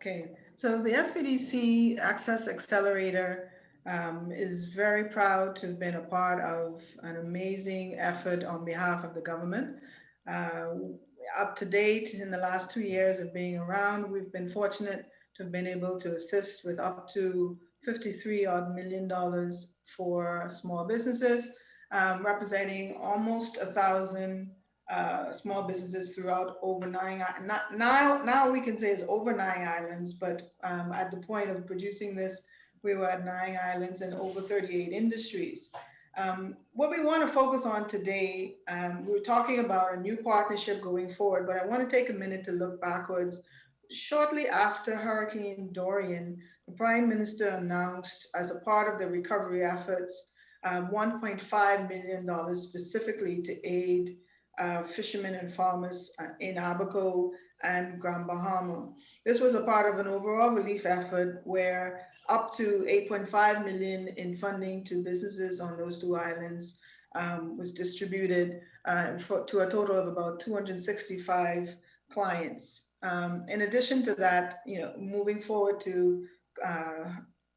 Okay, so the SBDC Access Accelerator is very proud to have been a part of an amazing effort on behalf of the government. Uh, Up to date, in the last 2 years of being around, we've been fortunate to have been able to assist with up to 53 odd million dollars for small businesses, representing almost 1,000 small businesses throughout over now we can say it's over 9 islands, but at the point of producing this, we were at 9 islands and over 38 industries. What we want to focus on today, we're talking about a new partnership going forward, but I want to take a minute to look backwards. Shortly after Hurricane Dorian, the Prime Minister announced, as a part of the recovery efforts, $1.5 million specifically to aid fishermen and farmers in Abaco and Grand Bahama. This was a part of an overall relief effort where up to 8.5 million in funding to businesses on those two islands was distributed to a total of about 265 clients. In addition to that, moving forward to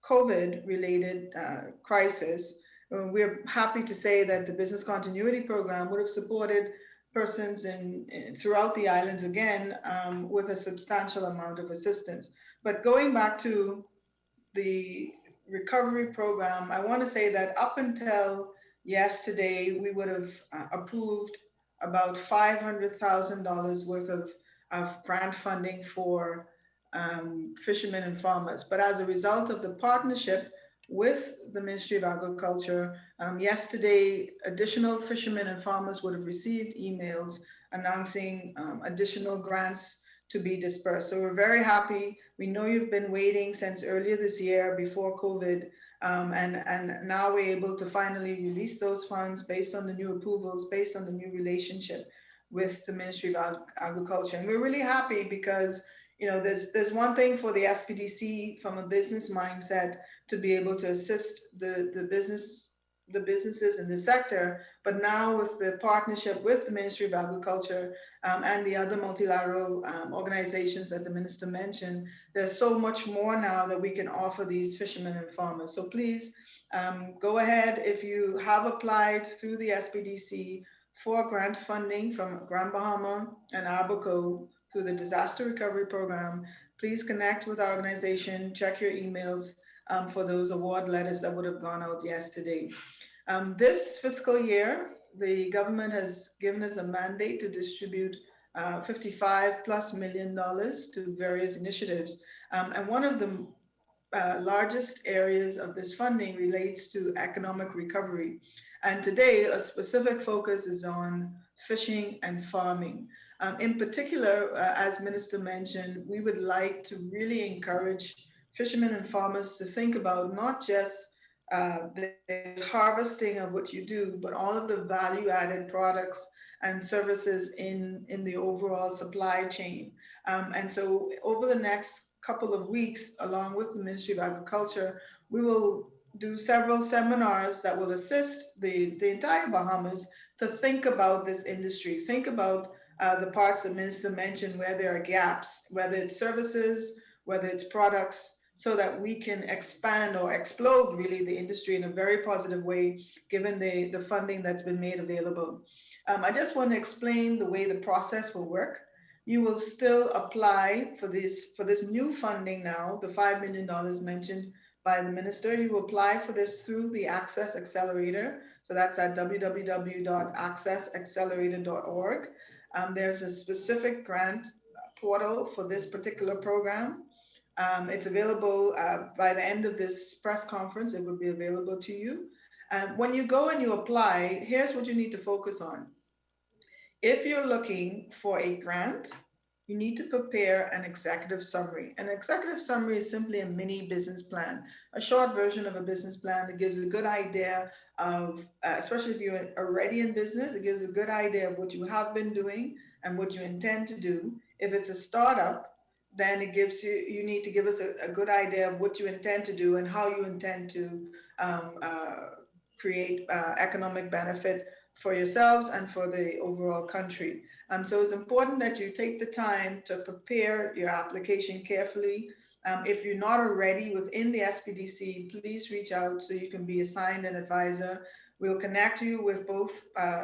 COVID-related crisis, we're happy to say that the Business Continuity Program would have supported persons throughout the islands again with a substantial amount of assistance. But going back to the recovery program, I want to say that up until yesterday, we would have approved about $500,000 worth of grant funding for fishermen and farmers. But as a result of the partnership with the Ministry of Agriculture, yesterday, additional fishermen and farmers would have received emails announcing additional grants to be dispersed. So we're very happy. We know you've been waiting since earlier this year before COVID, and now we're able to finally release those funds based on the new approvals, based on the new relationship with the Ministry of Agriculture. And we're really happy because there's one thing for the SBDC from a business mindset to be able to assist the businesses in the sector, but now with the partnership with the Ministry of Agriculture and the other multilateral organizations that the minister mentioned, there's so much more now that we can offer these fishermen and farmers. So please go ahead. If you have applied through the SBDC for grant funding from Grand Bahama and Abaco through the Disaster Recovery Program, please connect with our organization, check your emails for those award letters that would have gone out yesterday. This fiscal year, the government has given us a mandate to distribute $55+ million to various initiatives. And one of the largest areas of this funding relates to economic recovery. And today, a specific focus is on fishing and farming. In particular, as Minister mentioned, we would like to really encourage fishermen and farmers to think about not just the harvesting of what you do, but all of the value-added products and services in the overall supply chain. And so over the next couple of weeks, along with the Ministry of Agriculture, we will do several seminars that will assist the entire Bahamas to think about this industry, think about the parts the minister mentioned where there are gaps, whether it's services, whether it's products, so that we can expand or explode really the industry in a very positive way, given the funding that's been made available. I just want to explain the way the process will work. You will still apply for this new funding now, the $5 million mentioned by the minister. You will apply for this through the Access Accelerator. So that's at www.accessaccelerator.org. There's a specific grant portal for this particular program. It's available by the end of this press conference. It will be available to you. When you go and you apply, here's what you need to focus on. If you're looking for a grant, you need to prepare an executive summary. An executive summary is simply a mini business plan, a short version of a business plan that gives a good idea of, especially if you're already in business, it gives a good idea of what you have been doing and what you intend to do. If it's a startup, then it gives you need to give us a good idea of what you intend to do and how you intend to create economic benefit for yourselves and for the overall country. So it's important that you take the time to prepare your application carefully. If you're not already within the SBDC, please reach out so you can be assigned an advisor. We'll connect you with both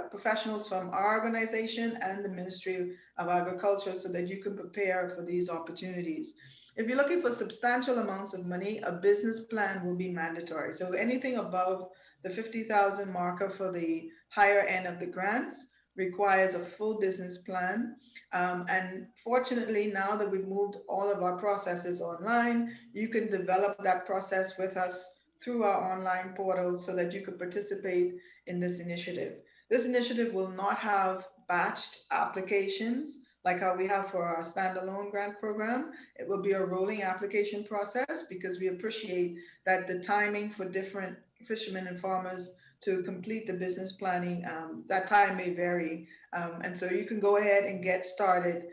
professionals from our organization and the Ministry of Agriculture so that you can prepare for these opportunities. If you're looking for substantial amounts of money, a business plan will be mandatory. So anything above the 50,000 marker for the higher end of the grants requires a full business plan. And fortunately, now that we've moved all of our processes online, you can develop that process with us through our online portal so that you could participate in this initiative. This initiative will not have batched applications like how we have for our standalone grant program. It will be a rolling application process because we appreciate that the timing for different fishermen and farmers to complete the business planning, that time may vary. And so you can go ahead and get started.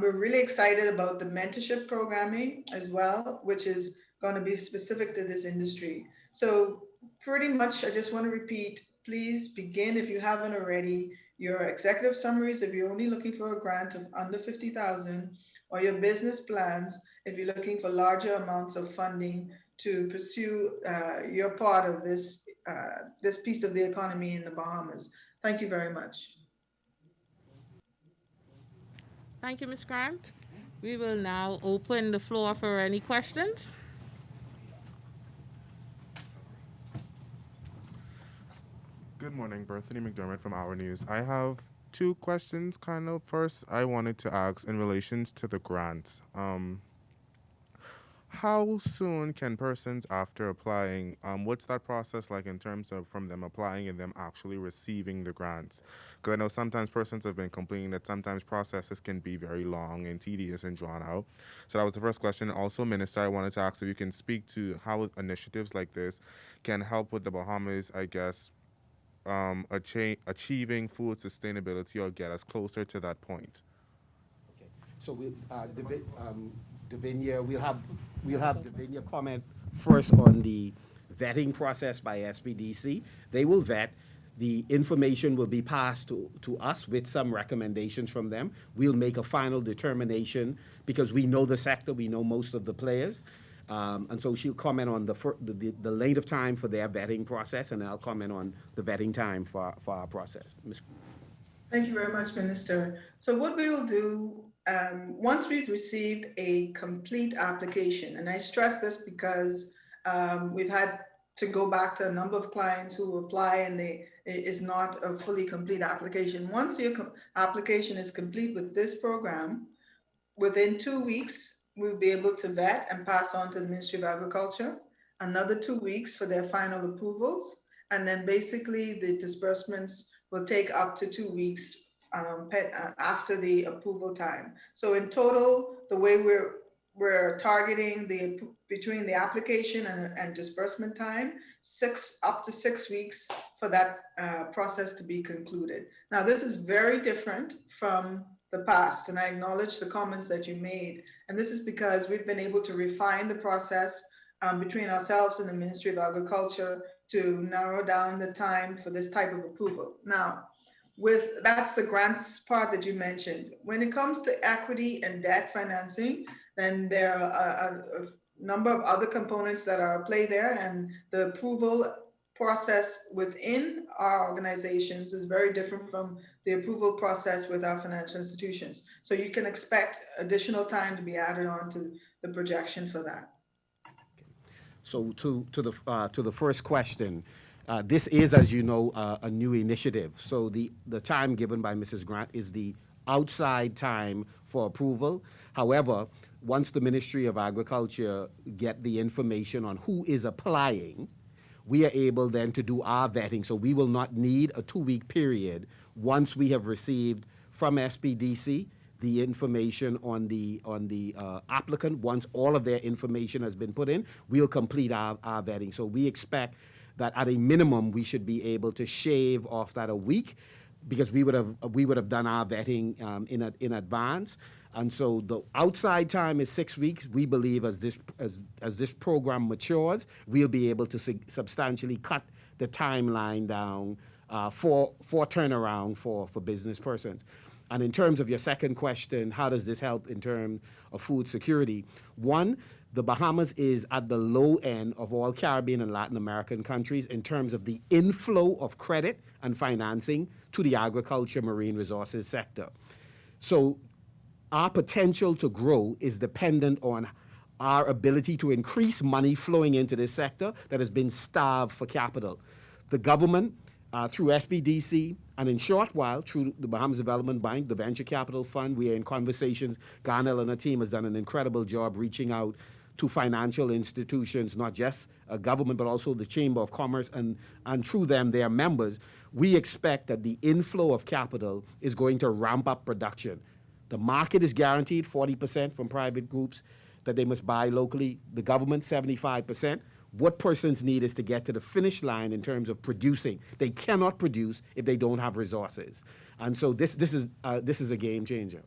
We're really excited about the mentorship programming as well, which is going to be specific to this industry. So pretty much, I just want to repeat, please begin if you haven't already, your executive summaries if you're only looking for a grant of under 50,000, or your business plans if you're looking for larger amounts of funding to pursue your part of this this piece of the economy in the Bahamas. Thank you very much. Thank you, Ms. Grant. We will now open the floor for any questions. Good morning, Bethany McDermott from Our News. I have two questions, kind of. First, I wanted to ask in relations to the grants. How soon can persons, after applying, what's that process like in terms of from them applying and them actually receiving the grants? Because I know sometimes persons have been complaining that sometimes processes can be very long and tedious and drawn out. So that was the first question. Also, Minister, I wanted to ask if you can speak to how initiatives like this can help with the Bahamas, I guess, achieving food sustainability or get us closer to that point. Okay. So Davinia, we'll have Davinia comment first on the vetting process by SBDC. They will vet. The information will be passed to us with some recommendations from them. We'll make a final determination because we know the sector, we know most of the players. And so she'll comment on the length of time for their vetting process, and I'll comment on the vetting time for our process. Ms. Thank you very much, Minister. So what we will do, once we've received a complete application, and I stress this because we've had to go back to a number of clients who apply and it is not a fully complete application. Once your application is complete with this program, within 2 weeks, we'll be able to vet and pass on to the Ministry of Agriculture, another 2 weeks for their final approvals. And then basically the disbursements will take up to 2 weeks after the approval time. So in total, the way we're targeting between the application and disbursement time, up to 6 weeks for that process to be concluded. Now, this is very different from the past, and I acknowledge the comments that you made. And this is because we've been able to refine the process between ourselves and the Ministry of Agriculture to narrow down the time for this type of approval. Now, that's the grants part that you mentioned. When it comes to equity and debt financing, then there are a number of other components that are at play there, and the approval process within our organizations is very different from the approval process with our financial institutions. So you can expect additional time to be added on to the projection for that. So to the first question, this is, as you know, a new initiative. So the time given by Mrs. Grant is the outside time for approval. However, once the Ministry of Agriculture get the information on who is applying, we are able then to do our vetting. So we will not need a 2-week period once we have received from SBDC the information on the applicant. Once all of their information has been put in, we'll complete our vetting. So we expect that at a minimum we should be able to shave off that a week, because we would have done our vetting in advance. And so the outside time is 6 weeks. We believe as this program matures, we'll be able to substantially cut the timeline down for turnaround for business persons. And in terms of your second question, how does this help in terms of food security? One, the Bahamas is at the low end of all Caribbean and Latin American countries in terms of the inflow of credit and financing to the agriculture, marine resources sector. So our potential to grow is dependent on our ability to increase money flowing into this sector that has been starved for capital. The government, through SBDC, and in short while, through the Bahamas Development Bank, the Venture Capital Fund, we are in conversations. Garnell and her team has done an incredible job reaching out to financial institutions, not just a government, but also the Chamber of Commerce, and through them, their members. We expect that the inflow of capital is going to ramp up production. The market is guaranteed 40% from private groups that they must buy locally. The government, 75%. What persons need is to get to the finish line in terms of producing. They cannot produce if they don't have resources. And so this is a game changer.